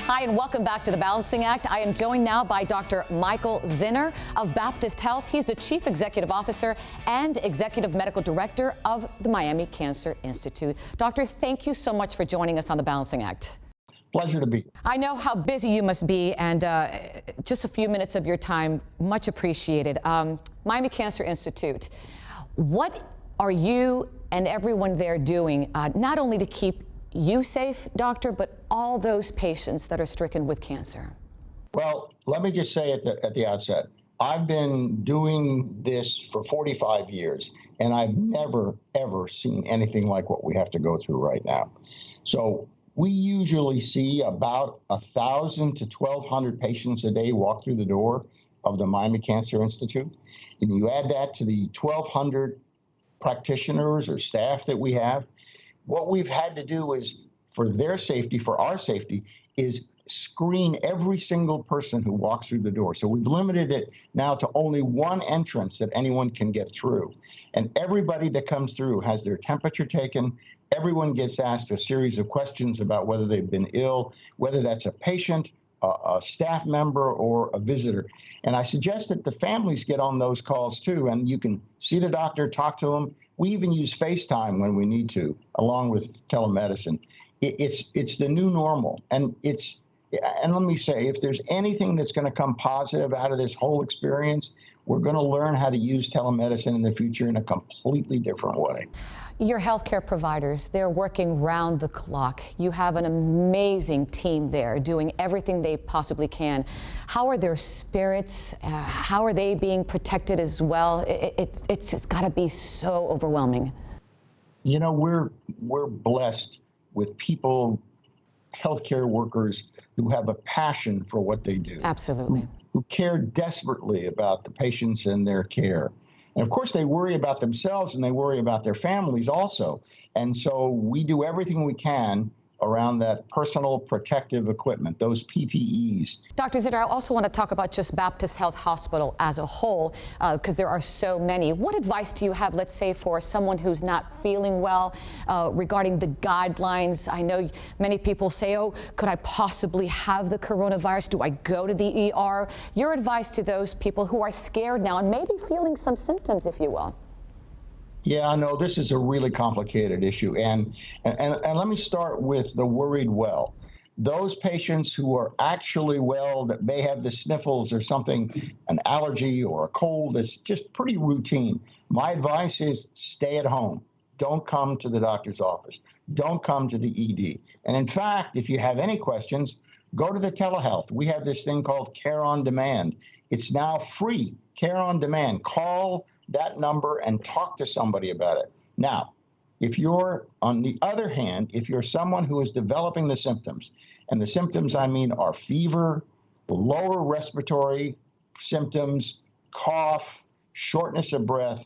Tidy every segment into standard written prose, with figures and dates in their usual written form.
Hi, and welcome back to The Balancing Act. I am joined now by Dr. Michael Zinner of Baptist Health. He's the Chief Executive Officer and Executive Medical Director of the Miami Cancer Institute. Doctor, thank you so much for joining us on The Balancing Act. Pleasure to be here. I know how busy you must be, and just a few minutes of your time, much appreciated. Miami Cancer Institute, what are you and everyone there doing, not only to keep you safe, doctor, but all those patients that are stricken with cancer? Well, let me just say at the outset, I've been doing this for 45 years, and I've never, ever seen anything like what we have to go through right now. So we usually see about 1,000 to 1,200 patients a day walk through the door of the Miami Cancer Institute. And you add that to the 1,200 practitioners or staff that we have. What we've had to do is, for their safety, for our safety, is screen every single person who walks through the door. So we've limited it now to only one entrance that anyone can get through. And everybody that comes through has their temperature taken. Everyone gets asked a series of questions about whether they've been ill, whether that's a patient, a staff member, or a visitor. And I suggest that the families get on those calls too, and you can see the doctor, talk to them. We even use FaceTime when we need to, along with telemedicine. It's the new normal, and let me say, if there's anything that's going to come positive out of this whole experience, we're going to learn how to use telemedicine in the future in a completely different way. Your healthcare providers, they're working round the clock. You have an amazing team there doing everything they possibly can. How are their spirits? How are they being protected as well? It's just got to be so overwhelming. You know, we're blessed with people, healthcare workers, who have a passion for what they do. Absolutely. Who care desperately about the patients and their care. And of course, they worry about themselves and they worry about their families also. And so we do everything we can around that personal protective equipment, those PPEs. Dr. Zinner, I also want to talk about just Baptist Health Hospital as a whole, because there are so many. What advice do you have, let's say, for someone who's not feeling well regarding the guidelines? I know many people say, oh, could I possibly have the coronavirus? Do I go to the ER? Your advice to those people who are scared now and maybe feeling some symptoms, if you will. Yeah, I know this is a really complicated issue, and let me start with the worried well. Those patients who are actually well, that may have the sniffles or something, an allergy or a cold that's just pretty routine. My advice is stay at home. Don't come to the doctor's office. Don't come to the ED. And in fact, if you have any questions, go to the telehealth. We have this thing called Care on Demand. It's now free, Care on Demand. Call that number and talk to somebody about it. Now, if you're, on the other hand, if you're someone who is developing the symptoms, and the symptoms I mean are fever, lower respiratory symptoms, cough, shortness of breath,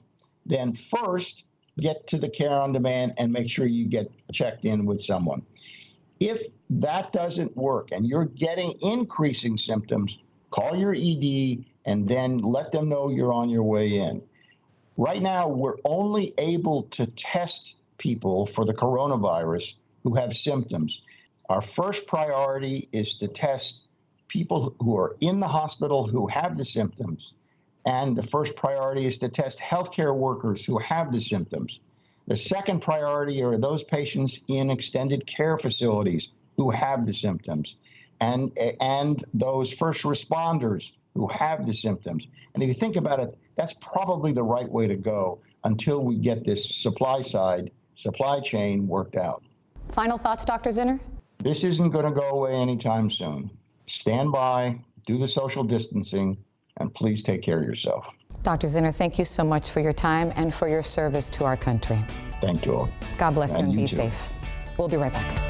then first get to the Care on Demand and make sure you get checked in with someone. If that doesn't work and you're getting increasing symptoms, call your ED and then let them know you're on your way in. Right now, we're only able to test people for the coronavirus who have symptoms. Our first priority is to test people who are in the hospital who have the symptoms. And the first priority is to test healthcare workers who have the symptoms. The second priority are those patients in extended care facilities who have the symptoms, and those first responders who have the symptoms. And if you think about it, that's probably the right way to go until we get this supply chain worked out. Final thoughts, Dr. Zinner? This isn't going to go away anytime soon. Stand by, do the social distancing, and please take care of yourself. Dr. Zinner, thank you so much for your time and for your service to our country. Thank you all. God bless you and be too. safe. We'll be right back.